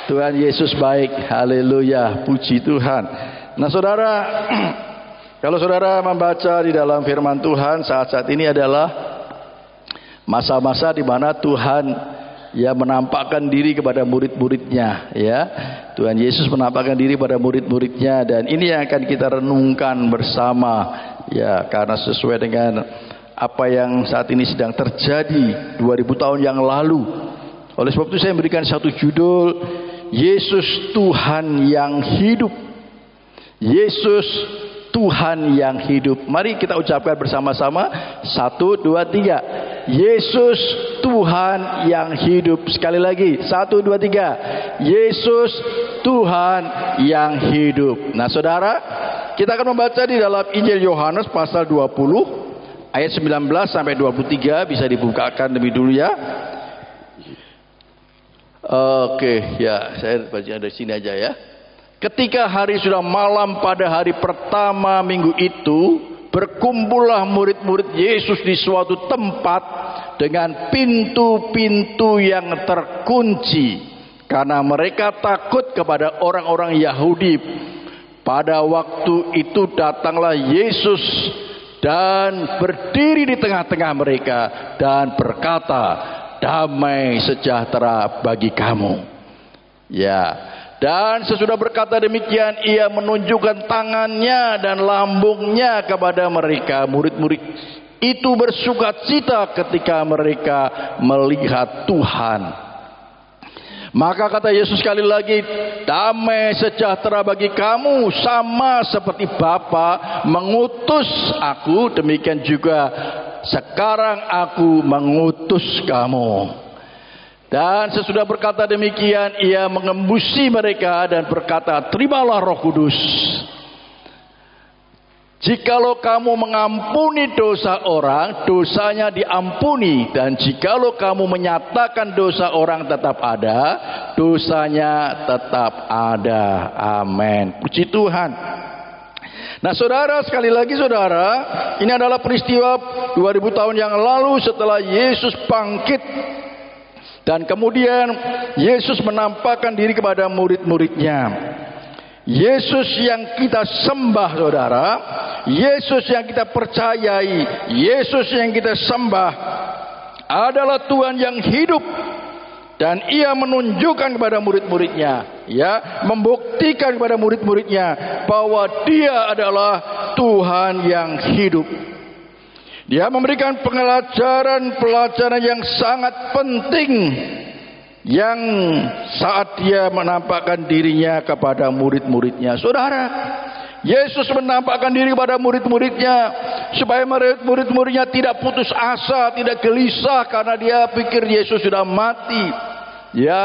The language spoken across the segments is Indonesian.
Tuhan Yesus baik. Haleluya. Puji Tuhan. Nah saudara, kalau saudara membaca di dalam firman Tuhan, saat-saat ini adalah masa-masa di mana Tuhan ya menampakkan diri kepada murid-muridnya, ya. Tuhan Yesus menampakkan diri pada murid-muridnya, dan ini yang akan kita renungkan bersama, ya, karena sesuai dengan apa yang saat ini sedang terjadi 2000 tahun yang lalu. Oleh sebab itu saya memberikan satu judul, Yesus Tuhan yang hidup. Yesus Tuhan yang hidup. Mari kita ucapkan bersama-sama. 1, 2, 3. Yesus Tuhan yang hidup. Sekali lagi. 1, 2, 3. Yesus Tuhan yang hidup. Nah saudara, kita akan membaca di dalam Injil Yohanes pasal 20 ayat 19 sampai 23. Bisa dibukakan lebih dulu ya. Oke, ya, saya baca dari sini aja ya. Ketika hari sudah malam pada hari pertama minggu itu, berkumpullah murid-murid Yesus di suatu tempat dengan pintu-pintu yang terkunci, karena mereka takut kepada orang-orang Yahudi. Pada waktu itu datanglah Yesus dan berdiri di tengah-tengah mereka dan berkata, damai sejahtera bagi kamu. Ya. Dan sesudah berkata demikian, ia menunjukkan tangannya dan lambungnya kepada mereka. Murid-murid itu bersukacita ketika mereka melihat Tuhan. Maka kata Yesus sekali lagi, damai sejahtera bagi kamu, sama seperti Bapa mengutus aku, demikian juga sekarang aku mengutus kamu. Dan sesudah berkata demikian, ia mengembusi mereka dan berkata, terimalah Roh Kudus. Jikalau kamu mengampuni dosa orang, dosanya diampuni. Dan jikalau kamu menyatakan dosa orang tetap ada, dosanya tetap ada. Amin. Puji Tuhan. Nah saudara, sekali lagi saudara, ini adalah peristiwa 2000 tahun yang lalu setelah Yesus bangkit. Dan kemudian Yesus menampakkan diri kepada murid-muridnya. Yesus yang kita sembah saudara, Yesus yang kita percayai, Yesus yang kita sembah adalah Tuhan yang hidup. Dan ia menunjukkan kepada murid-muridnya, ya, membuktikan kepada murid-muridnya bahwa dia adalah Tuhan yang hidup. Dia memberikan pelajaran yang sangat penting yang saat dia menampakkan dirinya kepada murid-muridnya. Saudara, Yesus menampakkan diri kepada murid-muridnya supaya murid-muridnya tidak putus asa, tidak gelisah karena dia pikir Yesus sudah mati. Ya,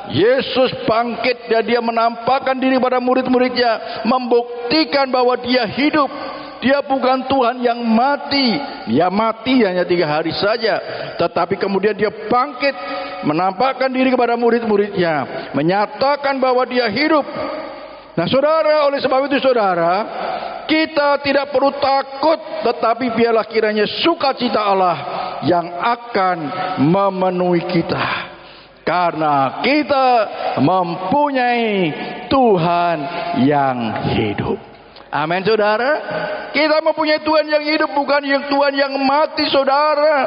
Yesus bangkit dan dia menampakkan diri kepada murid-muridnya, membuktikan bahwa dia hidup. Dia bukan Tuhan yang mati. Dia mati hanya 3 hari saja, tetapi kemudian dia bangkit, menampakkan diri kepada murid-muridnya, menyatakan bahwa dia hidup. Nah saudara, oleh sebab itu saudara, kita tidak perlu takut, tetapi biarlah kiranya sukacita Allah yang akan memenuhi kita, karena kita mempunyai Tuhan yang hidup. Amin saudara. Kita mempunyai Tuhan yang hidup, bukan yang Tuhan yang mati saudara.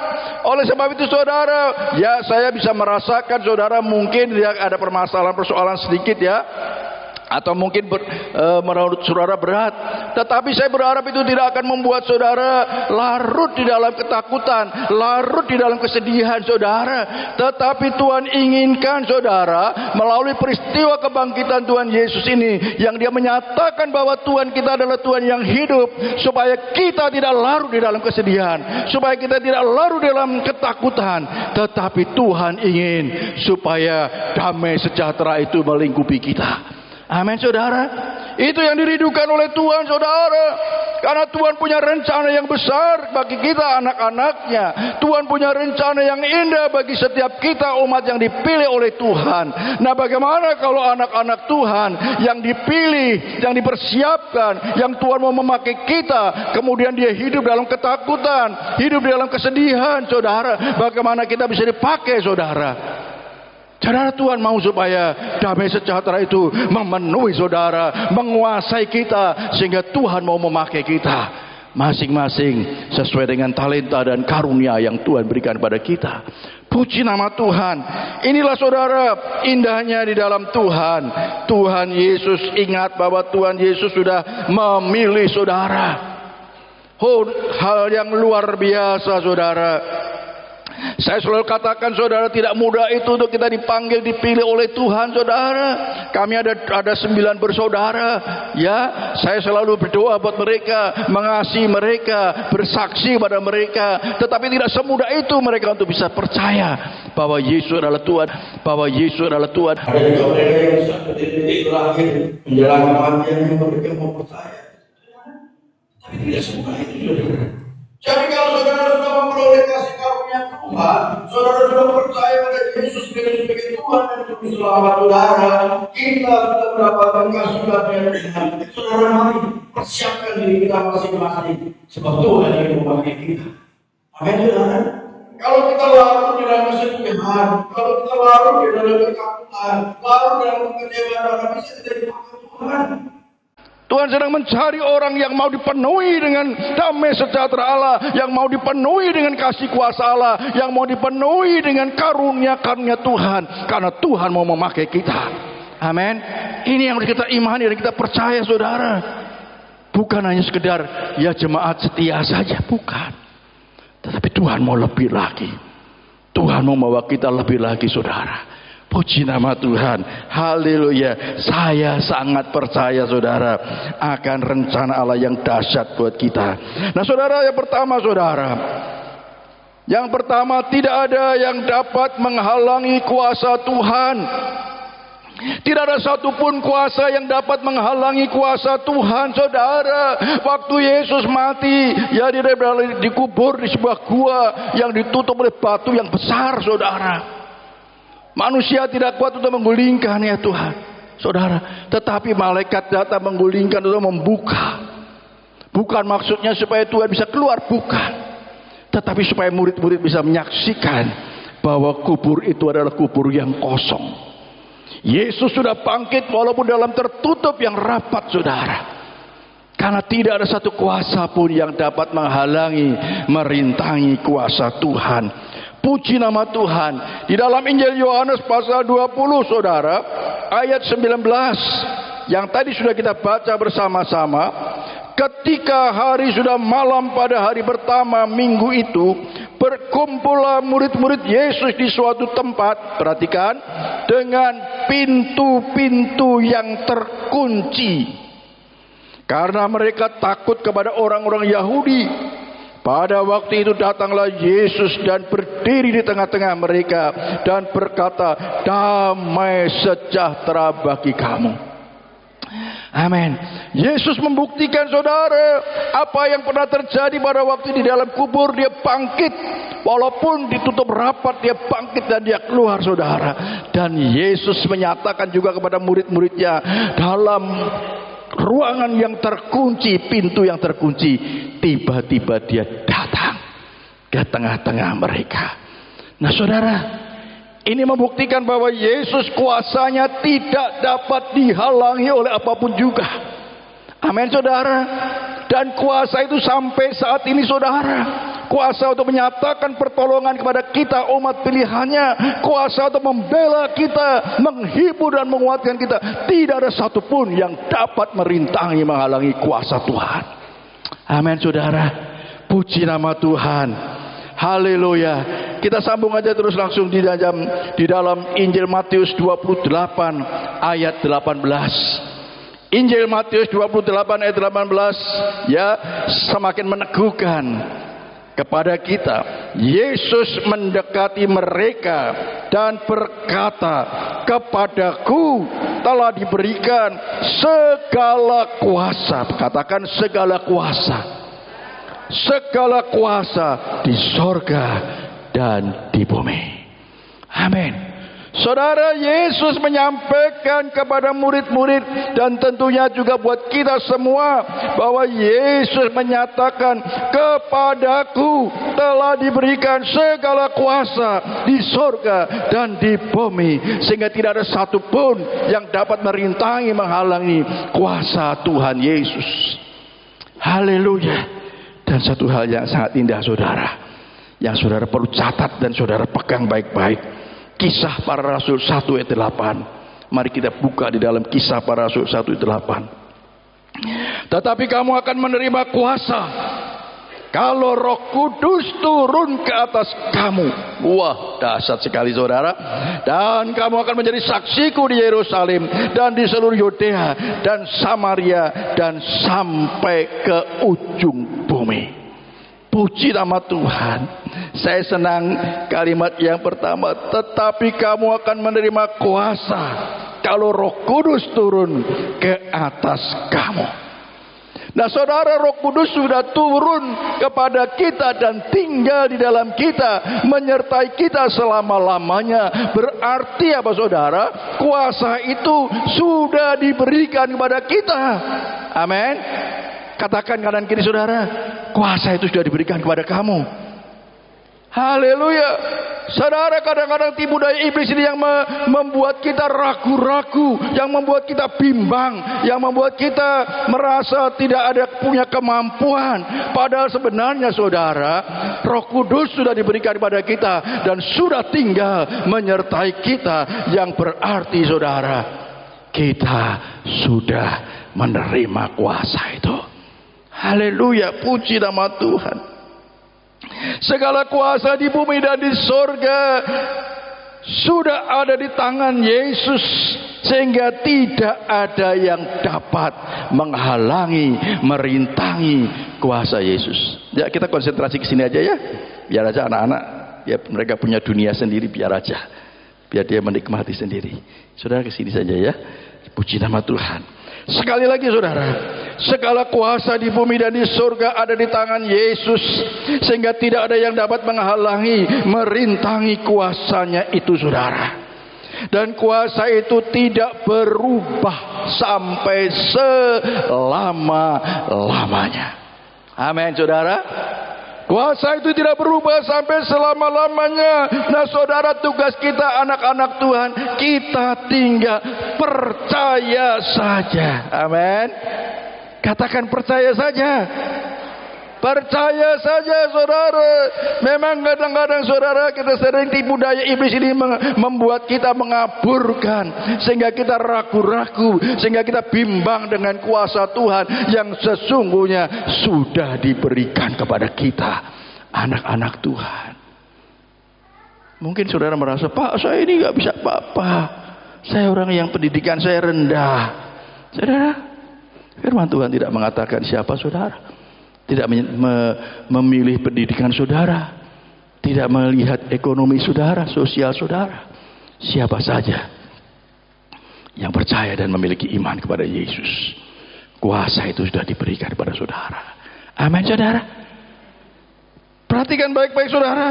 Oleh sebab itu saudara, ya saya bisa merasakan saudara mungkin ada persoalan sedikit ya, atau mungkin menurut saudara berat, tetapi saya berharap itu tidak akan membuat saudara larut di dalam ketakutan, larut di dalam kesedihan saudara. Tetapi Tuhan inginkan saudara melalui peristiwa kebangkitan Tuhan Yesus ini, yang dia menyatakan bahwa Tuhan kita adalah Tuhan yang hidup, supaya kita tidak larut di dalam kesedihan, supaya kita tidak larut dalam ketakutan, tetapi Tuhan ingin supaya damai sejahtera itu melingkupi kita. Amin saudara. Itu yang dirindukan oleh Tuhan saudara. Karena Tuhan punya rencana yang besar bagi kita anak-anaknya. Tuhan punya rencana yang indah bagi setiap kita umat yang dipilih oleh Tuhan. Nah bagaimana kalau anak-anak Tuhan yang dipilih, yang dipersiapkan, yang Tuhan mau memakai kita, kemudian dia hidup dalam ketakutan, hidup dalam kesedihan saudara. Bagaimana kita bisa dipakai saudara? Saudara, Tuhan mau supaya damai sejahtera itu memenuhi saudara, menguasai kita, sehingga Tuhan mau memakai kita masing-masing sesuai dengan talenta dan karunia yang Tuhan berikan pada kita. Puji nama Tuhan. Inilah saudara indahnya di dalam Tuhan. Tuhan Yesus, ingat bahwa Tuhan Yesus sudah memilih saudara. Oh, hal yang luar biasa saudara. Saya selalu katakan saudara, tidak mudah itu untuk kita dipanggil, dipilih oleh Tuhan saudara. Kami ada 9 bersaudara, ya. Saya selalu berdoa buat mereka, mengasihi mereka, bersaksi pada mereka. Tetapi tidak semudah itu mereka untuk bisa percaya bahwa Yesus adalah Tuhan, bahwa Yesus adalah Tuhan. Ada juga mereka yang satu detik terakhir menjelang kematian yang mereka mau percaya. Tapi tidak semudah itu saudara. Jadi kalau saudara sudah memperoleh kasih karunia Tuhan, saudara sudah percaya pada Yesus sebagai Tuhan dan Juru Selamat saudara, kita sudah mendapatkan kasih karunia Tuhan. Saudara, mari persiapkan diri kita masing-masing, sebab Tuhan yang memakai kita. Amin saudara. Kalau kita larut di dalam kesedihan, kalau kita larut di dalam ketakutan, larut dalam kekecewaan, bisa tidak dipakai Tuhan. Tuhan sedang mencari orang yang mau dipenuhi dengan damai sejahtera Allah, yang mau dipenuhi dengan kasih kuasa Allah, yang mau dipenuhi dengan karunia-karunia Tuhan, karena Tuhan mau memakai kita. Amin. Ini yang kita imani dan kita percaya saudara. Bukan hanya sekedar ya jemaat setia saja, bukan. Tetapi Tuhan mau lebih lagi. Tuhan mau membawa kita lebih lagi saudara. Puji nama Tuhan. Haleluya. Saya sangat percaya saudara akan rencana Allah yang dahsyat buat kita. Nah saudara, yang pertama saudara, yang pertama, tidak ada yang dapat menghalangi kuasa Tuhan. Tidak ada satupun kuasa yang dapat menghalangi kuasa Tuhan saudara. Waktu Yesus mati, ya dikubur di sebuah gua yang ditutup oleh batu yang besar saudara. Manusia tidak kuat untuk menggulingkan ya Tuhan saudara, tetapi malaikat datang menggulingkan untuk membuka. Bukan maksudnya supaya Tuhan bisa keluar, bukan, tetapi supaya murid-murid bisa menyaksikan bahwa kubur itu adalah kubur yang kosong. Yesus sudah bangkit walaupun dalam tertutup yang rapat saudara, karena tidak ada satu kuasa pun yang dapat menghalangi, merintangi kuasa Tuhan. Puji nama Tuhan. Di dalam Injil Yohanes pasal 20 saudara, ayat 19 yang tadi sudah kita baca bersama-sama, ketika hari sudah malam pada hari pertama minggu itu, berkumpullah murid-murid Yesus di suatu tempat, perhatikan, dengan pintu-pintu yang terkunci, karena mereka takut kepada orang-orang Yahudi. Pada waktu itu datanglah Yesus dan berdiri di tengah-tengah mereka dan berkata, damai sejahtera bagi kamu. Amin. Yesus membuktikan saudara apa yang pernah terjadi pada waktu di dalam kubur. Dia bangkit, walaupun ditutup rapat dia bangkit dan dia keluar saudara. Dan Yesus menyatakan juga kepada murid-muridnya, dalam ruangan yang terkunci, pintu yang terkunci, tiba-tiba dia datang ke tengah-tengah mereka. Nah saudara, ini membuktikan bahwa Yesus kuasanya tidak dapat dihalangi oleh apapun juga. Amin saudara. Dan kuasa itu sampai saat ini saudara, kuasa untuk menyatakan pertolongan kepada kita umat pilihannya, kuasa untuk membela kita, menghibur dan menguatkan kita. Tidak ada satupun yang dapat merintangi, menghalangi kuasa Tuhan. Amin saudara. Puji nama Tuhan. Haleluya. Kita sambung aja terus langsung di dalam Injil Matius 28 ayat 18. Injil Matius 28 ayat 18 ya, semakin meneguhkan kepada kita. Yesus mendekati mereka dan berkata, kepadaku telah diberikan segala kuasa. Katakan segala kuasa. Segala kuasa di sorga dan di bumi. Amin. Saudara, Yesus menyampaikan kepada murid-murid dan tentunya juga buat kita semua bahwa Yesus menyatakan, kepadaku telah diberikan segala kuasa di sorga dan di bumi, sehingga tidak ada satupun yang dapat merintangi, menghalangi kuasa Tuhan Yesus. Haleluya. Dan satu hal yang sangat indah, saudara, yang saudara perlu catat dan saudara pegang baik-baik. Kisah Para Rasul 1 ayat 8. Mari kita buka di dalam Kisah Para Rasul 1 ayat 8. Tetapi kamu akan menerima kuasa kalau Roh Kudus turun ke atas kamu. Wah, dahsyat sekali, saudara. Dan kamu akan menjadi saksiku di Yerusalem dan di seluruh Yudea dan Samaria dan sampai ke ujung bumi. Puji nama Tuhan. Saya senang kalimat yang pertama, tetapi kamu akan menerima kuasa kalau Roh Kudus turun ke atas kamu. Nah, saudara, Roh Kudus sudah turun kepada kita dan tinggal di dalam kita, menyertai kita selama-lamanya. Berarti apa, saudara? Kuasa itu sudah diberikan kepada kita. Amin. Katakan kanan kiri, saudara, kuasa itu sudah diberikan kepada kamu. Haleluya. Saudara, kadang-kadang tipu daya iblis ini yang membuat kita ragu-ragu, yang membuat kita bimbang, yang membuat kita merasa tidak ada punya kemampuan. Padahal sebenarnya, saudara, Roh Kudus sudah diberikan kepada kita dan sudah tinggal menyertai kita, yang berarti, saudara, kita sudah menerima kuasa itu. Haleluya, puji nama Tuhan. Segala kuasa di bumi dan di sorga sudah ada di tangan Yesus, sehingga tidak ada yang dapat menghalangi, merintangi kuasa Yesus. Ya, kita konsentrasi ke sini aja ya. Biar aja anak-anak, ya mereka punya dunia sendiri, biar aja. Biar dia menikmati sendiri. Saudara, ke sini saja ya. Puji nama Tuhan. Sekali lagi, saudara, segala kuasa di bumi dan di surga ada di tangan Yesus, sehingga tidak ada yang dapat menghalangi, merintangi kuasanya itu, saudara. Dan kuasa itu tidak berubah sampai selama-lamanya. Amin, saudara. Kuasa itu tidak berubah sampai selama-lamanya. Nah, saudara, tugas kita anak-anak Tuhan, kita tinggal percaya saja. Amin. Katakan percaya saja. Percaya saja, saudara. Memang kadang-kadang, saudara, kita sering tipu daya iblis ini membuat kita mengaburkan, sehingga kita ragu-ragu, sehingga kita bimbang dengan kuasa Tuhan yang sesungguhnya sudah diberikan kepada kita, anak-anak Tuhan. Mungkin saudara merasa, Pak, saya ini gak bisa apa-apa, saya orang yang pendidikan saya rendah. Saudara, firman Tuhan tidak mengatakan siapa saudara, tidak memilih pendidikan saudara, tidak melihat ekonomi saudara, sosial saudara. Siapa saja yang percaya dan memiliki iman kepada Yesus, kuasa itu sudah diberikan kepada saudara. Amin, saudara. Perhatikan baik-baik, saudara.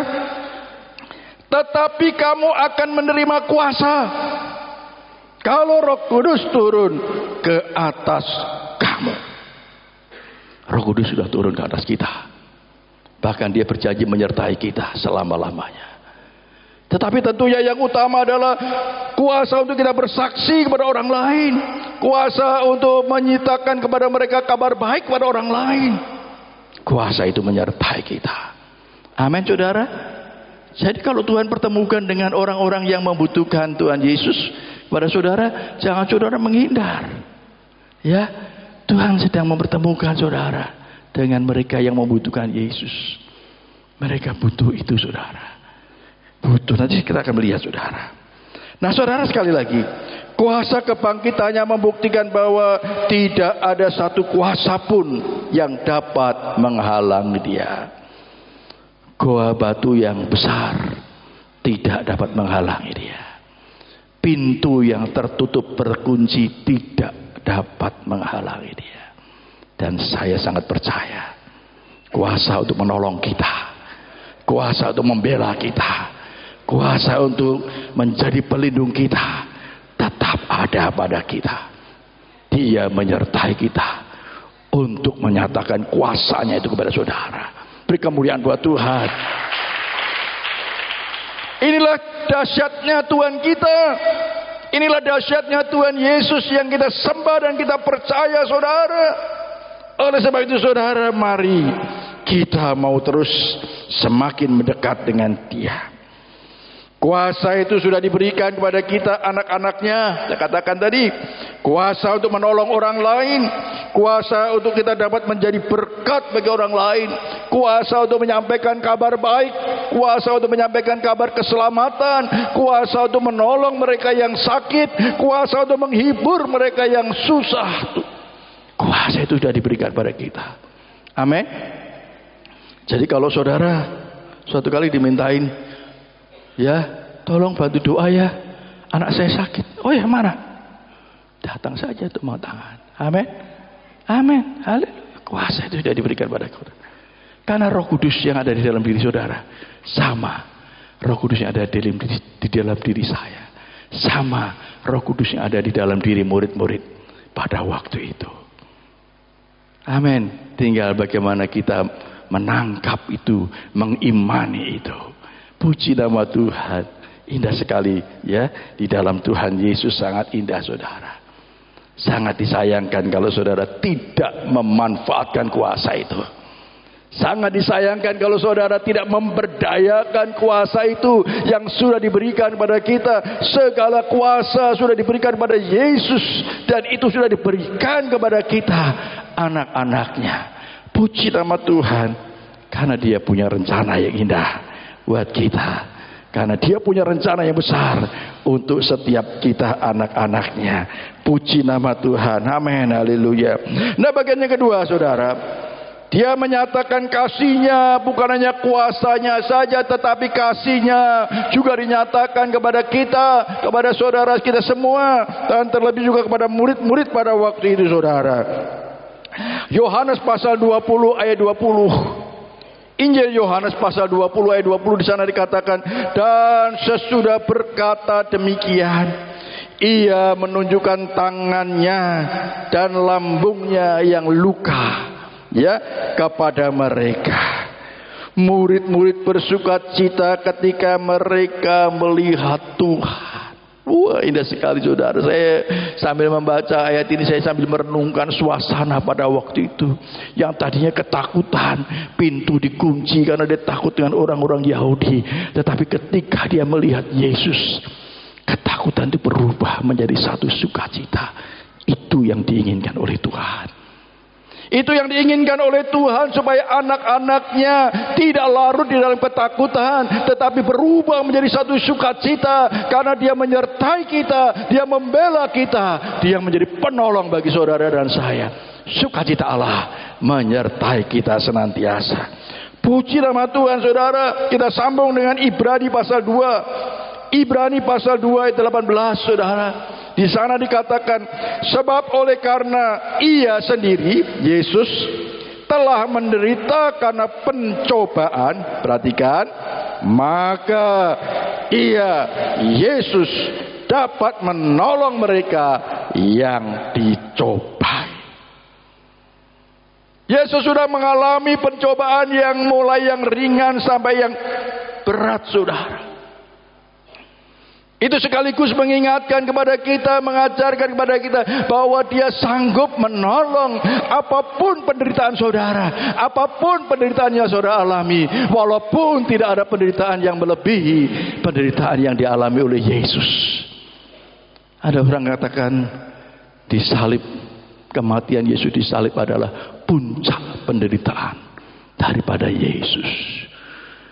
Tetapi kamu akan menerima kuasa kalau Roh Kudus turun ke atas kamu. Roh Kudus sudah turun ke atas kita. Bahkan dia berjanji menyertai kita selama-lamanya. Tetapi tentunya yang utama adalah kuasa untuk kita bersaksi kepada orang lain. Kuasa untuk menyitakan kepada mereka kabar baik kepada orang lain. Kuasa itu menyertai kita. Amin, saudara. Jadi kalau Tuhan pertemukan dengan orang-orang yang membutuhkan Tuhan Yesus kepada saudara, jangan saudara menghindar. Ya. Tuhan sedang mempertemukan saudara dengan mereka yang membutuhkan Yesus. Mereka butuh itu, saudara. Butuh. Nanti kita akan melihat, saudara. Nah, saudara, sekali lagi, kuasa kebangkitannya membuktikan bahwa tidak ada satu kuasa pun yang dapat menghalangi dia. Goa batu yang besar tidak dapat menghalangi dia. Pintu yang tertutup berkunci tidak dapat menghalangi dia. Dan saya sangat percaya kuasa untuk menolong kita, kuasa untuk membela kita, Kuasa untuk menjadi pelindung kita tetap ada pada kita. Dia menyertai kita untuk menyatakan kuasanya itu kepada saudara. Beri kemuliaan buat Tuhan. Inilah dahsyatnya Tuhan kita. Inilah dahsyatnya Tuhan Yesus yang kita sembah dan kita percaya, saudara. Oleh sebab itu, saudara, mari kita mau terus semakin mendekat dengan Dia. Kuasa itu sudah diberikan kepada kita, anak-anaknya. Saya katakan tadi, kuasa untuk menolong orang lain, kuasa untuk kita dapat menjadi berkat bagi orang lain, kuasa untuk menyampaikan kabar baik, kuasa untuk menyampaikan kabar keselamatan, kuasa untuk menolong mereka yang sakit, kuasa untuk menghibur mereka yang susah. Kuasa itu sudah diberikan pada kita. Amin. Jadi kalau saudara suatu kali dimintain, ya, tolong bantu doa ya, anak saya sakit. Oh ya, mana? Datang saja untuk mau tangan. Amin. Amin. Haleluya. Kuasa itu sudah diberikan pada saudara. Karena Roh Kudus yang ada di dalam diri saudara sama Roh Kudus yang ada di dalam diri saya. Sama Roh Kudus yang ada di dalam diri murid-murid pada waktu itu. Amin. Tinggal bagaimana kita menangkap itu, mengimani itu. Puji nama Tuhan. Indah sekali ya, di dalam Tuhan Yesus sangat indah, saudara. Sangat disayangkan kalau saudara tidak memanfaatkan kuasa itu. Sangat disayangkan kalau saudara tidak memberdayakan kuasa itu yang sudah diberikan pada kita. Segala kuasa sudah diberikan pada Yesus, dan itu sudah diberikan kepada kita, anak-anaknya. Puji nama Tuhan, karena Dia punya rencana yang indah buat kita, karena Dia punya rencana yang besar untuk setiap kita, anak-anaknya. Puji nama Tuhan. Amin. Haleluya. Nah, bagian yang kedua, saudara, Dia menyatakan kasih-Nya, bukan hanya kuasanya saja, tetapi kasih-Nya juga dinyatakan kepada kita, kepada saudara kita semua, dan terlebih juga kepada murid-murid pada waktu itu, saudara. Yohanes pasal 20 ayat 20. Injil Yohanes pasal 20 ayat 20, di sana dikatakan, dan sesudah berkata demikian, Ia menunjukkan tangannya dan lambungnya yang luka, ya, kepada mereka. Murid-murid bersukacita ketika mereka melihat Tuhan. Wah, indah sekali, saudara. Saya sambil membaca ayat ini, saya sambil merenungkan suasana pada waktu itu. Yang tadinya ketakutan, pintu dikunci karena dia takut dengan orang-orang Yahudi. Tetapi ketika dia melihat Yesus, ketakutan itu berubah menjadi satu sukacita. Itu yang diinginkan oleh Tuhan. Itu yang diinginkan oleh Tuhan, supaya anak-anaknya tidak larut di dalam ketakutan, tetapi berubah menjadi satu sukacita, karena Dia menyertai kita, Dia membela kita, Dia menjadi penolong bagi saudara dan saya. Sukacita Allah menyertai kita senantiasa. Puji nama Tuhan, saudara. Kita sambung dengan Ibrani pasal 2. Ibrani pasal 2 ayat 18, saudara. Di sana dikatakan, sebab oleh karena Ia sendiri, Yesus, telah menderita karena pencobaan, perhatikan, maka Ia, Yesus, dapat menolong mereka yang dicobai. Yesus sudah mengalami pencobaan yang mulai yang ringan sampai yang berat, saudara. Itu sekaligus mengingatkan kepada kita, mengajarkan kepada kita bahwa Dia sanggup menolong apapun penderitaan saudara, apapun penderitaan yang saudara alami, walaupun tidak ada penderitaan yang melebihi penderitaan yang dialami oleh Yesus. Ada orang katakan disalib, kematian Yesus disalib adalah puncak penderitaan daripada Yesus,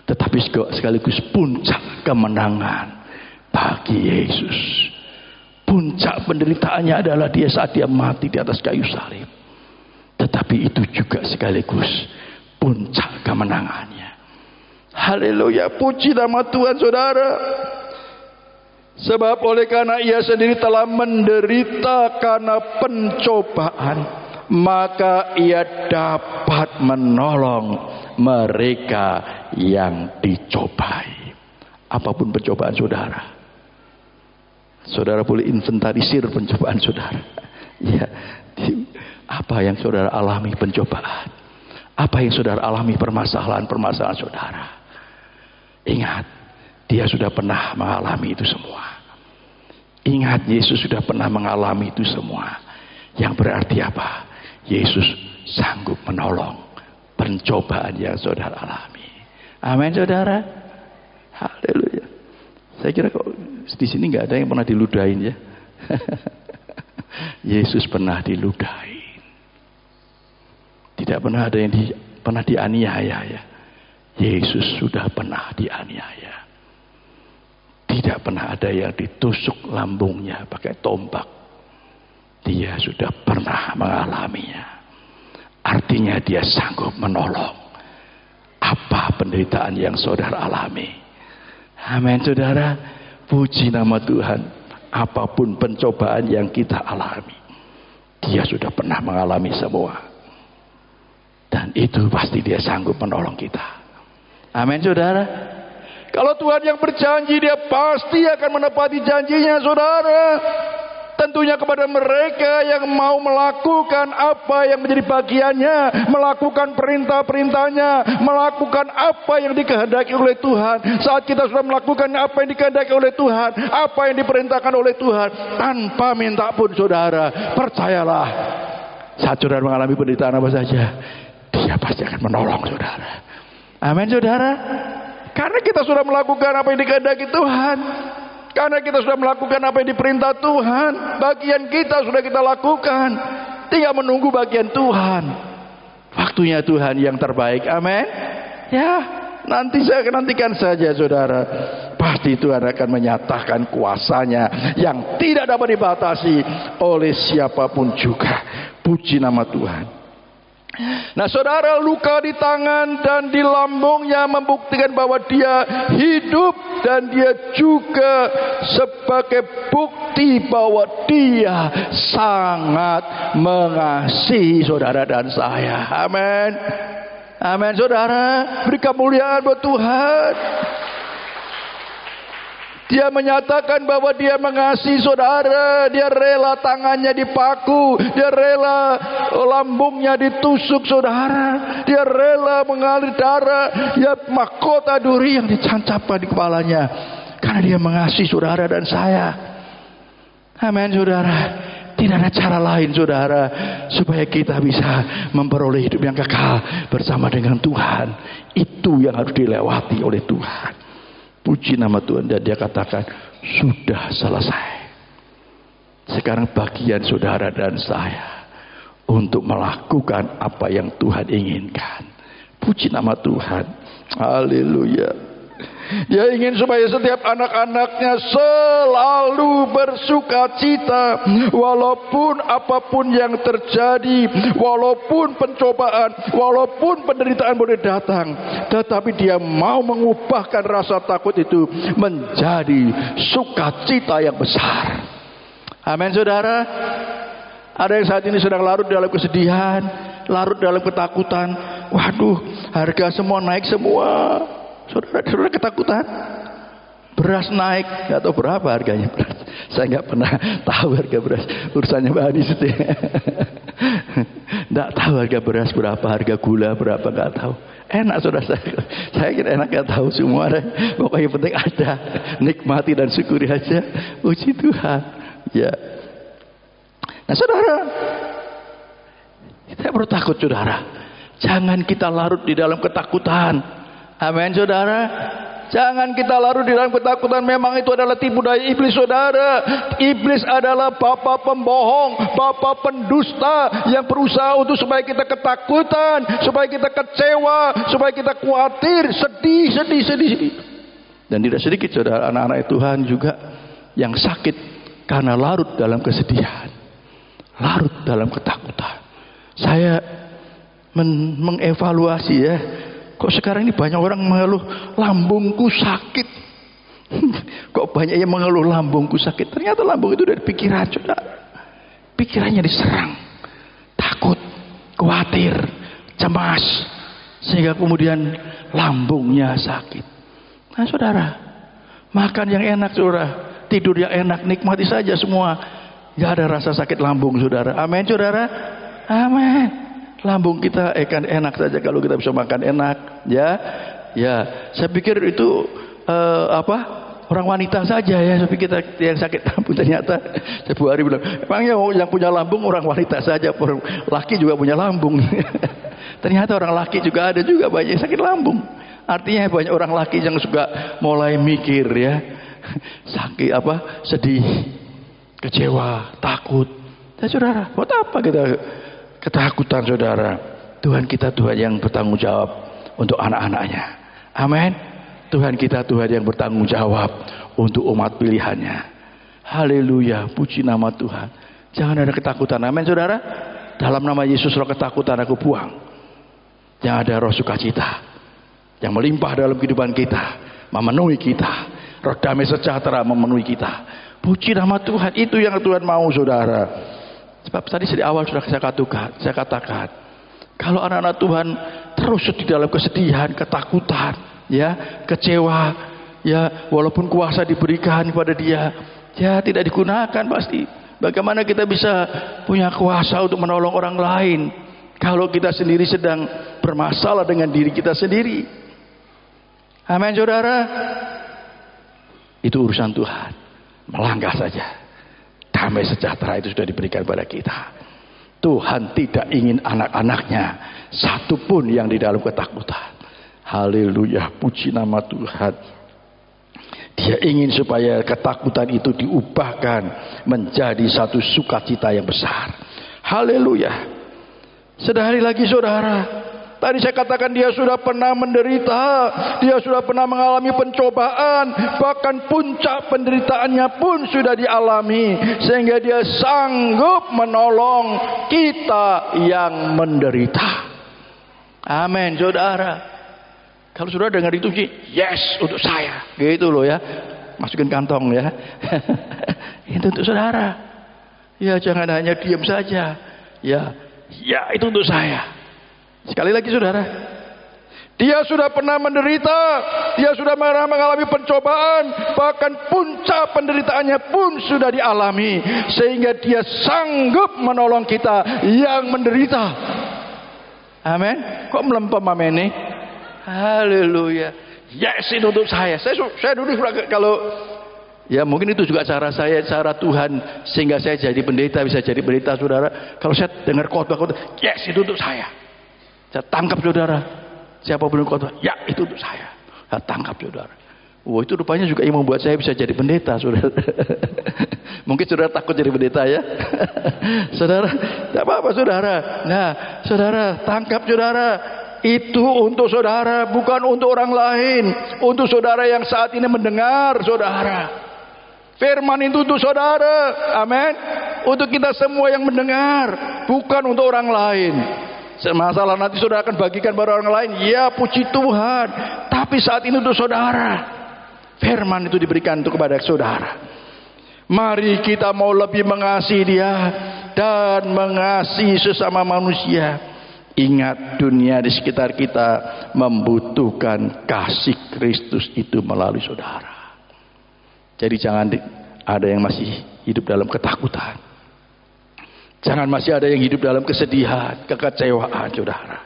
tetapi sekaligus puncak kemenangan bagi Yesus. Puncak penderitaannya adalah Dia saat Dia mati di atas kayu salib, tetapi itu juga sekaligus puncak kemenangannya. Haleluya, puji nama Tuhan, saudara. Sebab oleh karena Ia sendiri telah menderita karena pencobaan, maka Ia dapat menolong mereka yang dicobai. apapun pencobaan saudara. Saudara boleh inventarisir pencobaan saudara. Ya, apa yang saudara alami pencobaan? Apa yang saudara alami permasalahan-permasalahan saudara? Ingat, dia sudah pernah mengalami itu semua. Ingat, Yesus sudah pernah mengalami itu semua. Yang berarti apa? Yesus sanggup menolong pencobaan yang saudara alami. Amin, saudara. Haleluya. Saya kira kok di sini nggak ada yang pernah diludahin ya. Yesus pernah diludahin. Tidak pernah ada yang pernah dianiaya ya. Yesus sudah pernah dianiaya. Tidak pernah ada yang ditusuk lambungnya pakai tombak. Dia sudah pernah mengalaminya. Artinya dia sanggup menolong apa penderitaan yang saudara alami. Amin, saudara. Puji nama Tuhan. Apapun pencobaan yang kita alami, dia sudah pernah mengalami semua. Dan itu pasti dia sanggup menolong kita. Amin, saudara. Kalau Tuhan yang berjanji, dia pasti akan menepati janjinya, saudara. Tentunya kepada mereka yang mau melakukan apa yang menjadi bagiannya, melakukan perintah-perintahnya, melakukan apa yang dikehendaki oleh Tuhan. Saat kita sudah melakukan apa yang dikehendaki oleh Tuhan, apa yang diperintahkan oleh Tuhan, tanpa minta pun, saudara, percayalah, saat saudara mengalami penderitaan apa saja, dia pasti akan menolong saudara. Amin, saudara. Karena kita sudah melakukan apa yang dikehendaki Tuhan. Karena kita sudah melakukan apa yang diperintah Tuhan. Bagian kita sudah kita lakukan. Tinggal menunggu bagian Tuhan. Waktunya Tuhan yang terbaik. Amin. Ya, nanti saya nantikan saja, saudara. Pasti Tuhan akan menyatakan kuasanya yang tidak dapat dibatasi oleh siapapun juga. Puji nama Tuhan. Nah, saudara, luka di tangan dan di lambungnya membuktikan bahwa dia hidup, dan dia juga sebagai bukti bahwa dia sangat mengasihi saudara dan saya. Amin. Amin, saudara. Beri kemuliaan buat Tuhan. Dia menyatakan bahwa dia mengasihi saudara. Dia rela tangannya dipaku. Dia rela lambungnya ditusuk, saudara. Dia rela mengalir darah. Ya, mahkota duri yang dicancapkan di kepalanya. Karena dia mengasihi saudara dan saya. Amin, saudara. Tidak ada cara lain, saudara, supaya kita bisa memperoleh hidup yang kekal bersama dengan Tuhan. Itu yang harus dilewati oleh Tuhan. Puji nama Tuhan. Dan dia katakan, sudah selesai. Sekarang bagian saudara dan saya untuk melakukan apa yang Tuhan inginkan. Puji nama Tuhan. Haleluya. Dia ingin supaya setiap anak-anaknya selalu bersuka cita, walaupun apapun yang terjadi, walaupun pencobaan, walaupun penderitaan boleh datang, tetapi dia mau mengubahkan rasa takut itu menjadi sukacita yang besar. Amin, saudara. Ada yang saat ini sedang larut dalam kesedihan, larut dalam ketakutan. Waduh, harga semua naik semua. Saudara ketakutan. Beras naik, nggak tahu berapa harganya beras. Saya nggak pernah tahu harga beras. Urusannya Mbak Adi itu. Nggak tahu harga beras berapa, harga gula berapa, nggak tahu. Enak, saudara. Saya kira enak, nggak tahu semua. Pokoknya yang penting ada. Nikmati dan syukuri aja. Puji Tuhan. Ya. Nah, saudara, kita perlu takut, saudara. Jangan kita larut di dalam ketakutan. Amin, saudara. Jangan kita larut di dalam ketakutan. Memang itu adalah tipu daya iblis, saudara. Iblis adalah bapa pembohong, bapa pendusta yang berusaha untuk supaya kita ketakutan, supaya kita kecewa, supaya kita khawatir, sedih. Dan tidak sedikit, saudara, anak-anak Tuhan juga yang sakit karena larut dalam kesedihan, larut dalam ketakutan. Saya mengevaluasi, ya. Kok sekarang ini banyak orang mengeluh lambungku sakit. Kok banyak yang mengeluh lambungku sakit. Ternyata lambung itu dari pikiran, saudara. Pikirannya diserang, takut, khawatir, cemas, sehingga kemudian lambungnya sakit. Nah, saudara, Makan yang enak saudara, tidur yang enak, nikmati saja semua. Gak ada rasa sakit lambung saudara. Amin saudara. Amin. Lambung kita akan enak saja kalau kita bisa makan enak. Ya, saya pikir itu orang wanita saja ya. Saya pikir yang sakit lambung, ternyata sebuah hari bilang, emangnya yang punya lambung orang wanita saja, orang laki juga punya lambung. Ternyata orang laki juga ada juga banyak yang sakit lambung. Artinya banyak orang laki yang suka mulai mikir ya, sakit sedih, kecewa, takut. Ya saudara, buat apa kita ketakutan saudara? Tuhan kita Tuhan yang bertanggung jawab untuk anak-anaknya. Amin. Tuhan kita Tuhan yang bertanggung jawab untuk umat pilihannya. Haleluya, puji nama Tuhan. Jangan ada ketakutan. Amin saudara. Dalam nama Yesus roh ketakutan aku buang. Yang ada roh sukacita yang melimpah dalam kehidupan kita, memenuhi kita. Roh damai sejahtera memenuhi kita. Puji nama Tuhan. Itu yang Tuhan mau saudara. Sebab tadi di awal sudah saya katakan, kalau anak-anak Tuhan terus di dalam kesedihan, ketakutan, ya, kecewa, ya, walaupun kuasa diberikan kepada dia, ya tidak digunakan pasti. Bagaimana kita bisa punya kuasa untuk menolong orang lain kalau kita sendiri sedang bermasalah dengan diri kita sendiri? Amin saudara. Itu urusan Tuhan. Melangkah saja. Damai sejahtera itu sudah diberikan pada kita. Tuhan tidak ingin anak-anaknya satupun yang di dalam ketakutan. Haleluya, puji nama Tuhan. Dia ingin supaya ketakutan itu diubahkan menjadi satu sukacita yang besar. Haleluya. Sedari lagi saudara, tadi saya katakan dia sudah pernah menderita, dia sudah pernah mengalami pencobaan, bahkan puncak penderitaannya pun sudah dialami, sehingga dia sanggup menolong kita yang menderita. Amin saudara. Kalau saudara dengar itu sih, yes untuk saya, gitu loh ya, masukin kantong ya. Itu untuk saudara. Ya jangan hanya diam saja. Ya itu untuk saya. Sekali lagi saudara, dia sudah pernah menderita, dia sudah pernah mengalami pencobaan, bahkan puncak penderitaannya pun sudah dialami, sehingga dia sanggup menolong kita yang menderita. Amin. Kok melempem amin nih? Haleluya. Yes, itu untuk saya. Saya dulu kalau ya mungkin itu juga cara saya, cara Tuhan sehingga saya jadi pendeta, bisa jadi pendeta saudara. Kalau saya dengar khotbah, yes itu untuk saya. Saya tangkap saudara. Siapa pun khotbah, ya itu untuk saya. Saya tangkap saudara. Wah itu rupanya juga yang membuat saya bisa jadi pendeta saudara. Mungkin saudara takut jadi pendeta ya. Saudara, tidak apa-apa saudara. Nah saudara tangkap saudara. Itu untuk saudara, bukan untuk orang lain. Untuk saudara yang saat ini mendengar saudara. Firman itu untuk saudara. Amin. Untuk kita semua yang mendengar, bukan untuk orang lain. Masalah nanti saudara akan bagikan pada orang lain, ya puji Tuhan. Tapi saat ini untuk saudara. Firman itu diberikan untuk kepada saudara. Mari kita mau lebih mengasihi dia dan mengasihi sesama manusia. Ingat, dunia di sekitar kita membutuhkan kasih Kristus itu melalui saudara. Jadi jangan ada yang masih hidup dalam ketakutan. Jangan masih ada yang hidup dalam kesedihan, kekecewaan saudara.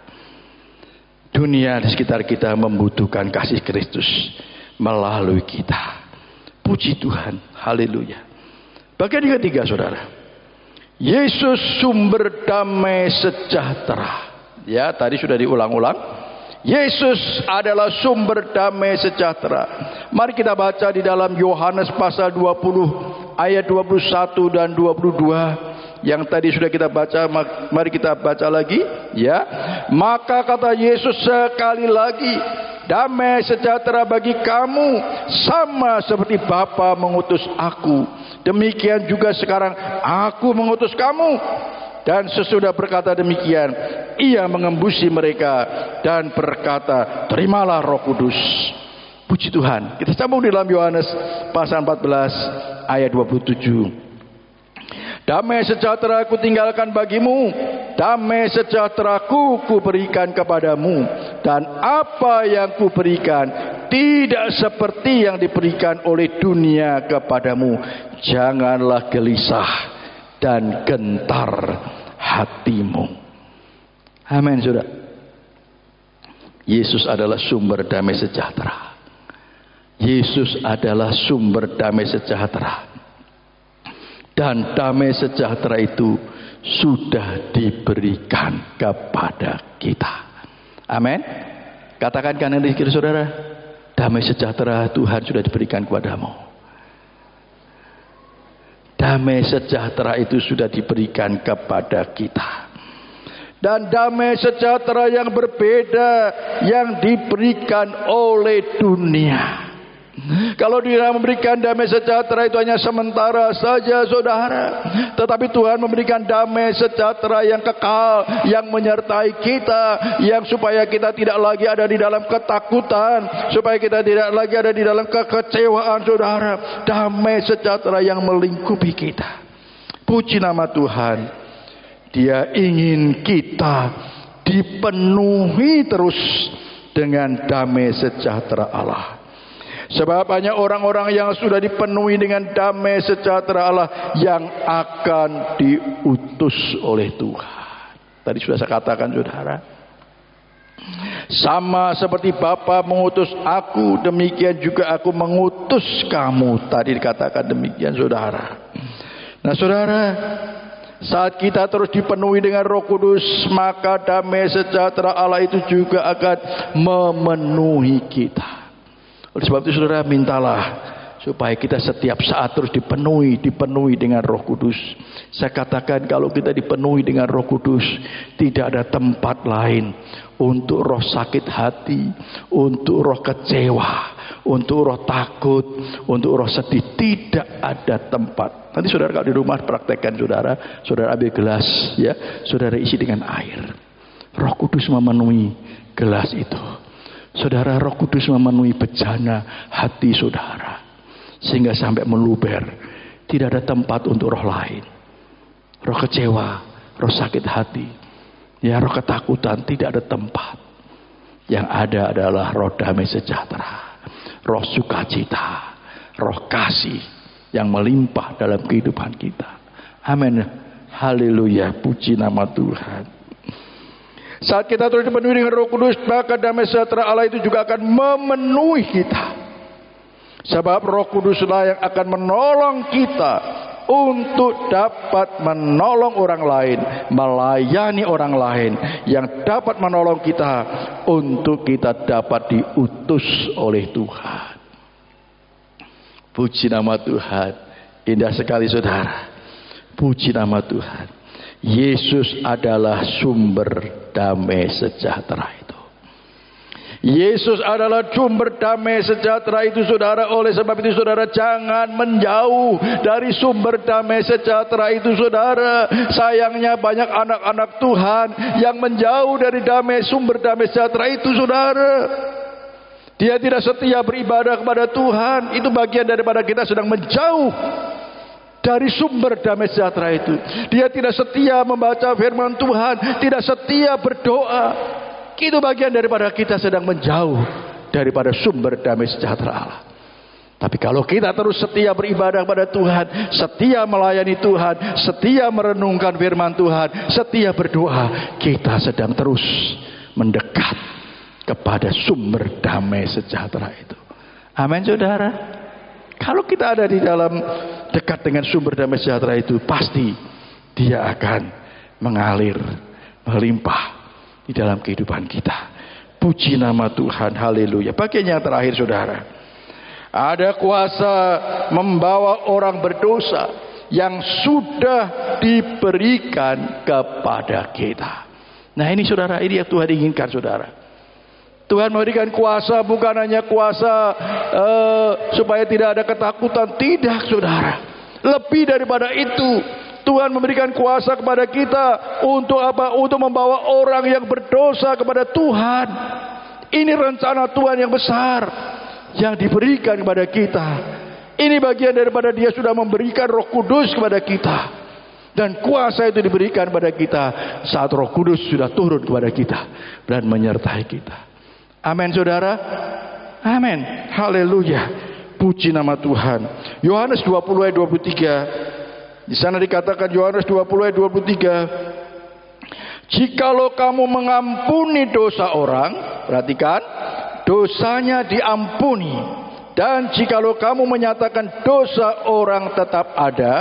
Dunia di sekitar kita membutuhkan kasih Kristus melalui kita. Puji Tuhan, haleluya. Bagian yang ketiga saudara, Yesus sumber damai sejahtera. Ya, tadi sudah diulang-ulang. Yesus adalah sumber damai sejahtera. Mari kita baca di dalam Yohanes pasal 20 ayat 21 dan 22. Yang tadi sudah kita baca, mari kita baca lagi, ya. Maka kata Yesus sekali lagi, damai sejahtera bagi kamu, sama seperti Bapa mengutus aku, demikian juga sekarang aku mengutus kamu. Dan sesudah berkata demikian, ia mengembusi mereka dan berkata, terimalah Roh Kudus. Puji Tuhan. Kita sambung di dalam Yohanes pasal 14 ayat 27. Damai sejahtera ku tinggalkan bagimu, damai sejahtera ku berikan kepadamu, dan apa yang ku berikan tidak seperti yang diberikan oleh dunia kepadamu. Janganlah gelisah dan gentar hatimu. Amin, saudara. Yesus adalah sumber damai sejahtera. Yesus adalah sumber damai sejahtera. Dan damai sejahtera itu sudah diberikan kepada kita. Amin. Katakan kanan di kiri saudara, damai sejahtera Tuhan sudah diberikan kepadamu. Damai sejahtera itu sudah diberikan kepada kita. Dan damai sejahtera yang berbeda yang diberikan oleh dunia. Kalau dia memberikan damai sejahtera itu hanya sementara saja, saudara. Tetapi Tuhan memberikan damai sejahtera yang kekal, yang menyertai kita, yang supaya kita tidak lagi ada di dalam ketakutan, supaya kita tidak lagi ada di dalam kekecewaan, saudara. Damai sejahtera yang melingkupi kita. Puji nama Tuhan. Dia ingin kita dipenuhi terus dengan damai sejahtera Allah. Sebab hanya orang-orang yang sudah dipenuhi dengan damai sejahtera Allah yang akan diutus oleh Tuhan. Tadi sudah saya katakan, saudara. Sama seperti Bapa mengutus aku, demikian juga aku mengutus kamu. Tadi dikatakan demikian, saudara. Nah, saudara, saat kita terus dipenuhi dengan Roh Kudus, maka damai sejahtera Allah itu juga akan memenuhi kita. Oleh sebab itu, saudara, mintalah supaya kita setiap saat terus dipenuhi dengan Roh Kudus. Saya katakan, kalau kita dipenuhi dengan Roh Kudus, tidak ada tempat lain untuk roh sakit hati, untuk roh kecewa, untuk roh takut, untuk roh sedih. Tidak ada tempat. Nanti saudara kalau di rumah praktekkan, saudara ambil gelas, ya, saudara isi dengan air. Roh Kudus memenuhi gelas itu. Saudara, Roh Kudus memenuhi bejana hati saudara, sehingga sampai meluber. Tidak ada tempat untuk roh lain. Roh kecewa, roh sakit hati, ya, roh ketakutan, tidak ada tempat. Yang ada adalah roh damai sejahtera, roh sukacita, roh kasih yang melimpah dalam kehidupan kita. Amin. Haleluya. Puji nama Tuhan. Saat kita terus dipenuhi dengan Roh Kudus, maka damai sejahtera Allah itu juga akan memenuhi kita. Sebab Roh Kuduslah yang akan menolong kita untuk dapat menolong orang lain, melayani orang lain, yang dapat menolong kita untuk kita dapat diutus oleh Tuhan. Puji nama Tuhan. Indah sekali, saudara. Puji nama Tuhan. Yesus adalah sumber damai sejahtera itu. Yesus adalah sumber damai sejahtera itu, saudara. Oleh sebab itu, saudara, jangan menjauh dari sumber damai sejahtera itu, saudara. Sayangnya banyak anak-anak Tuhan yang menjauh dari sumber damai sejahtera itu, saudara. Dia tidak setia beribadah kepada Tuhan. Itu bagian daripada kita sedang menjauh dari sumber damai sejahtera itu. Dia tidak setia membaca firman Tuhan, tidak setia berdoa. Itu bagian daripada kita sedang menjauh daripada sumber damai sejahtera Allah. Tapi kalau kita terus setia beribadah kepada Tuhan, setia melayani Tuhan, setia merenungkan firman Tuhan, setia berdoa, kita sedang terus mendekat kepada sumber damai sejahtera itu. Amin, saudara. Kalau kita ada di dalam dekat dengan sumber damai sejahtera itu, pasti dia akan mengalir, melimpah di dalam kehidupan kita. Puji nama Tuhan. Haleluya. Bagian yang terakhir, saudara, ada kuasa membawa orang berdosa yang sudah diberikan kepada kita. Nah, ini, saudara, ini yang Tuhan inginkan, saudara. Tuhan memberikan kuasa, bukan hanya kuasa supaya tidak ada ketakutan. Tidak, saudara. Lebih daripada itu, Tuhan memberikan kuasa kepada kita untuk apa? Untuk membawa orang yang berdosa kepada Tuhan. Ini rencana Tuhan yang besar yang diberikan kepada kita. Ini bagian daripada Dia sudah memberikan Roh Kudus kepada kita. Dan kuasa itu diberikan kepada kita saat Roh Kudus sudah turun kepada kita dan menyertai kita. Amin, saudara. Amin. Haleluya. Puji nama Tuhan. Yohanes 20 ayat 23. Di sana dikatakan Yohanes 20 ayat 23. Jikalau kamu mengampuni dosa orang, perhatikan, dosanya diampuni. Dan jikalau kamu menyatakan dosa orang tetap ada,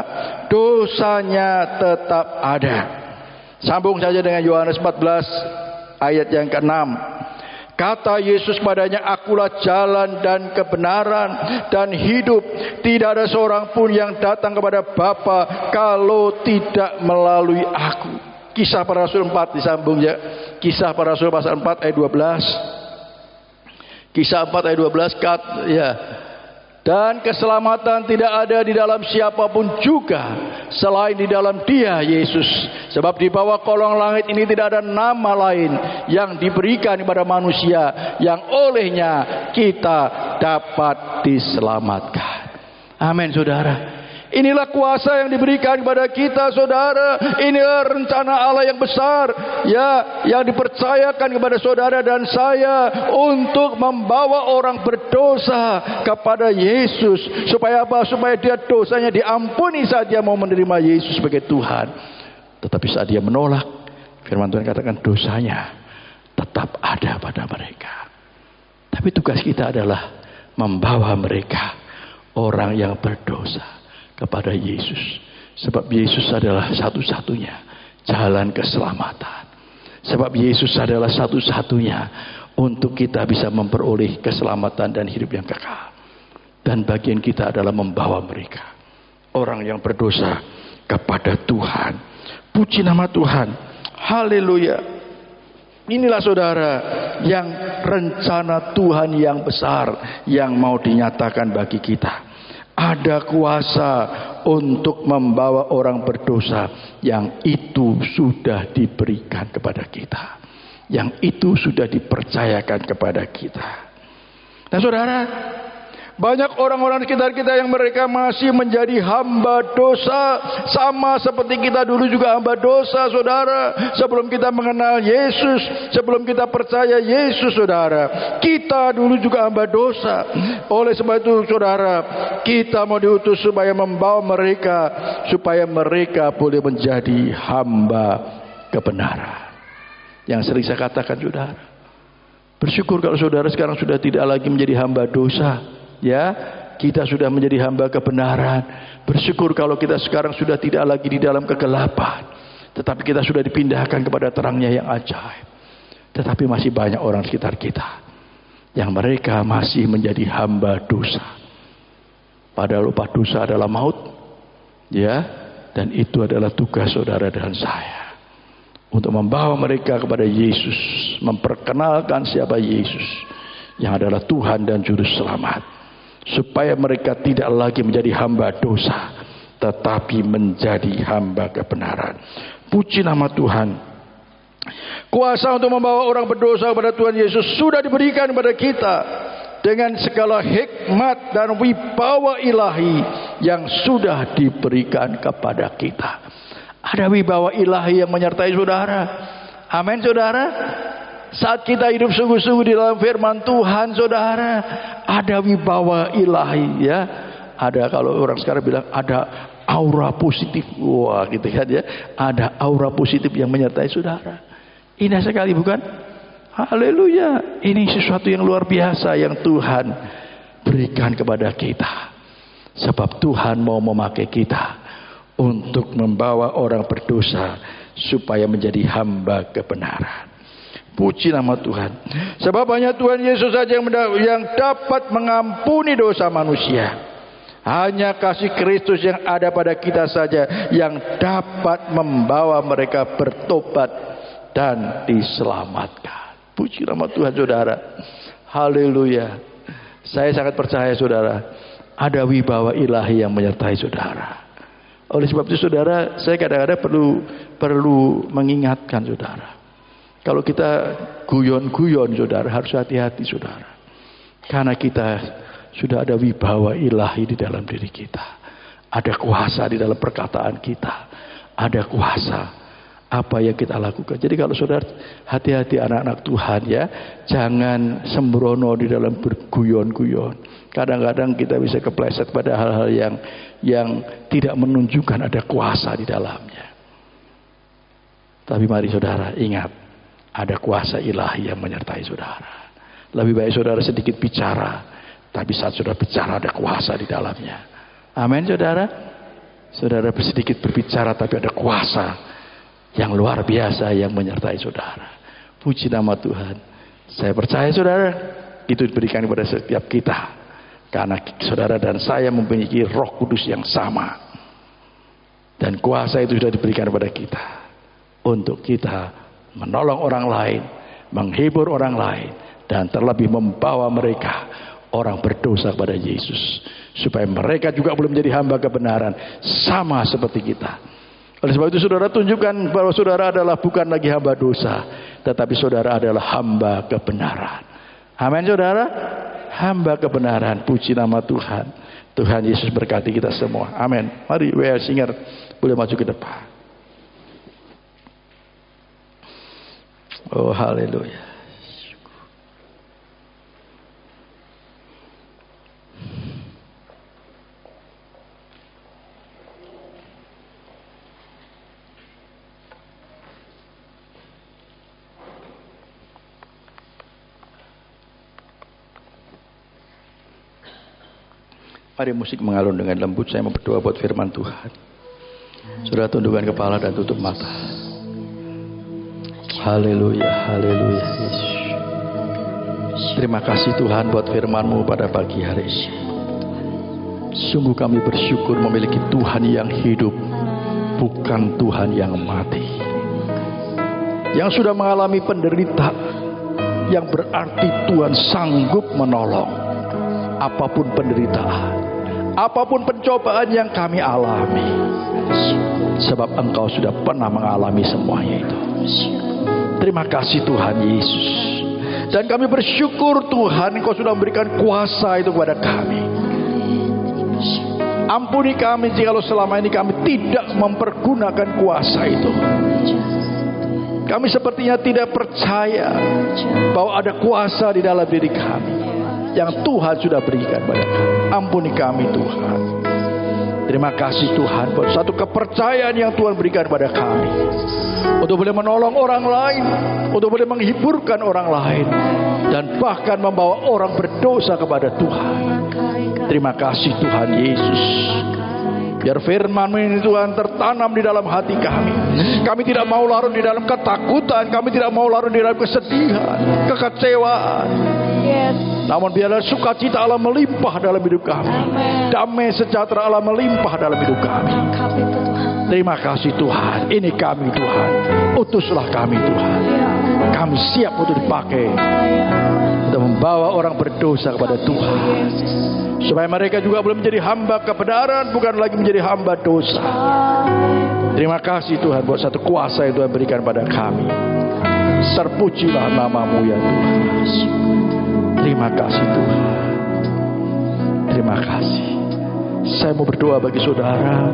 dosanya tetap ada. Sambung saja dengan Yohanes 14 ayat yang ke-6. Kata Yesus padanya, akulah jalan dan kebenaran dan hidup. Tidak ada seorang pun yang datang kepada Bapa kalau tidak melalui aku. Kisah Para Rasul 4 disambung ya. Kisah Para Rasul pasal 4 ayat 12. Kisah 4 ayat 12 ya. Dan keselamatan tidak ada di dalam siapapun juga selain di dalam Dia, Yesus. Sebab di bawah kolong langit ini tidak ada nama lain yang diberikan kepada manusia yang olehnya kita dapat diselamatkan. Amin, saudara. Inilah kuasa yang diberikan kepada kita, saudara. Inilah rencana Allah yang besar, ya, yang dipercayakan kepada saudara dan saya untuk membawa orang berdosa kepada Yesus. Supaya apa? Supaya dia dosanya diampuni saat dia mau menerima Yesus sebagai Tuhan. Tetapi saat dia menolak, firman Tuhan katakan dosanya tetap ada pada mereka. Tapi tugas kita adalah membawa mereka, orang yang berdosa, kepada Yesus. Sebab Yesus adalah satu-satunya jalan keselamatan. Sebab Yesus adalah satu-satunya untuk kita bisa memperoleh keselamatan dan hidup yang kekal. Dan bagian kita adalah membawa mereka, orang yang berdosa, kepada Tuhan. Puji nama Tuhan. Haleluya. Inilah saudara yang rencana Tuhan yang besar yang mau dinyatakan bagi kita. Ada kuasa untuk membawa orang berdosa yang itu sudah diberikan kepada kita, yang itu sudah dipercayakan kepada kita. Nah saudara, banyak orang-orang di sekitar kita yang mereka masih menjadi hamba dosa, sama seperti kita dulu juga hamba dosa, saudara. Sebelum kita mengenal Yesus, sebelum kita percaya Yesus, saudara, kita dulu juga hamba dosa. Oleh sebab itu, saudara, kita mau diutus supaya membawa mereka, supaya mereka boleh menjadi hamba kebenaran. Yang sering saya katakan, saudara, bersyukur kalau saudara sekarang sudah tidak lagi menjadi hamba dosa. Ya, kita sudah menjadi hamba kebenaran. Bersyukur kalau kita sekarang sudah tidak lagi di dalam kegelapan, tetapi kita sudah dipindahkan kepada terangnya yang ajaib. Tetapi masih banyak orang sekitar kita yang mereka masih menjadi hamba dosa. Padahal upah dosa adalah maut. Ya, dan itu adalah tugas saudara dan saya, untuk membawa mereka kepada Yesus, memperkenalkan siapa Yesus yang adalah Tuhan dan Juru Selamat, supaya mereka tidak lagi menjadi hamba dosa, tetapi menjadi hamba kebenaran. Puji nama Tuhan. Kuasa untuk membawa orang berdosa kepada Tuhan Yesus sudah diberikan kepada kita dengan segala hikmat dan wibawa ilahi yang sudah diberikan kepada kita. Ada wibawa ilahi yang menyertai saudara. Amin, saudara. Saat kita hidup sungguh-sungguh di dalam firman Tuhan, saudara, ada wibawa ilahi, ya. Ada, kalau orang sekarang bilang, ada aura positif. Wah, gitu kan ya. Ada aura positif yang menyertai saudara. Indah sekali, bukan? Haleluya. Ini sesuatu yang luar biasa yang Tuhan berikan kepada kita. Sebab Tuhan mau memakai kita untuk membawa orang berdosa supaya menjadi hamba kebenaran. Puji nama Tuhan. Sebab hanya Tuhan Yesus saja yang dapat mengampuni dosa manusia. Hanya kasih Kristus yang ada pada kita saja yang dapat membawa mereka bertobat dan diselamatkan. Puji nama Tuhan, saudara. Haleluya. Saya sangat percaya, saudara, ada wibawa ilahi yang menyertai saudara. Oleh sebab itu, saudara, saya kadang-kadang perlu mengingatkan saudara. Kalau kita guyon-guyon, saudara, harus hati-hati, saudara. Karena kita sudah ada wibawa ilahi di dalam diri kita. Ada kuasa di dalam perkataan kita. Ada kuasa. apa yang kita lakukan. Jadi kalau saudara, hati-hati anak-anak Tuhan ya, jangan sembrono di dalam berguyon-guyon. Kadang-kadang kita bisa kepleset pada hal-hal yang tidak menunjukkan ada kuasa di dalamnya. Tapi mari saudara ingat, ada kuasa ilahi yang menyertai saudara. Lebih baik saudara sedikit bicara, tapi saat saudara bicara ada kuasa di dalamnya. Amin saudara. Saudara sedikit berbicara tapi ada kuasa yang luar biasa yang menyertai saudara. Puji nama Tuhan. Saya percaya saudara, itu diberikan kepada setiap kita. Karena saudara dan saya memiliki Roh Kudus yang sama. Dan kuasa itu sudah diberikan kepada kita. Untuk kita menolong orang lain, menghibur orang lain, dan terlebih membawa mereka, orang berdosa kepada Yesus. Supaya mereka juga belum menjadi hamba kebenaran. Sama seperti kita. Oleh sebab itu saudara tunjukkan bahwa saudara adalah bukan lagi hamba dosa. Tetapi saudara adalah hamba kebenaran. Amin saudara. Hamba kebenaran. Puji nama Tuhan. Tuhan Yesus berkati kita semua. Amin. Mari WL Singer boleh maju ke depan. Oh haleluya. Mari musik mengalun dengan lembut. Saya mau berdoa buat firman Tuhan. Saudara tundukkan kepala dan tutup mata. Haleluya, haleluya Yesus. Terima kasih Tuhan buat firman-Mu pada pagi hari ini. Sungguh kami bersyukur memiliki Tuhan yang hidup, bukan Tuhan yang mati. Yang sudah mengalami penderitaan, yang berarti Tuhan sanggup menolong. Apapun penderitaan, apapun pencobaan yang kami alami, sebab Engkau sudah pernah mengalami semuanya itu. Terima kasih Tuhan Yesus. Dan kami bersyukur Tuhan, Engkau sudah memberikan kuasa itu kepada kami. Ampuni kami jikalau selama ini kami tidak mempergunakan kuasa itu. Kami sepertinya tidak percaya bahwa ada kuasa di dalam diri kami yang Tuhan sudah berikan pada kami. Ampuni kami Tuhan. Terima kasih Tuhan buat satu kepercayaan yang Tuhan berikan pada kami, untuk boleh menolong orang lain, untuk boleh menghiburkan orang lain, dan bahkan membawa orang berdosa kepada Tuhan. Terima kasih Tuhan Yesus. Biar firman-Mu ini Tuhan tertanam di dalam hati kami. Kami tidak mau larut di dalam ketakutan, kami tidak mau larut di dalam kesedihan, kekecewaan. Namun biarlah sukacita Allah melimpah dalam hidup kami. Damai sejahtera Allah melimpah dalam hidup kami. Terima kasih Tuhan. Ini kami Tuhan. Utuslah kami Tuhan. Kami siap untuk dipakai untuk membawa orang berdosa kepada Tuhan, supaya mereka juga belum menjadi hamba kebenaran, bukan lagi menjadi hamba dosa. Terima kasih Tuhan buat satu kuasa yang Tuhan berikan pada kami. Terpujilah nama-Mu ya Tuhan. Terima kasih Tuhan. Terima kasih. Saya mau berdoa bagi saudara,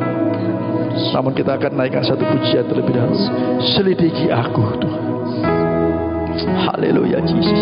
namun kita akan naikkan satu pujian terlebih dahulu. Selidiki aku Tuhan. Haleluya Yesus.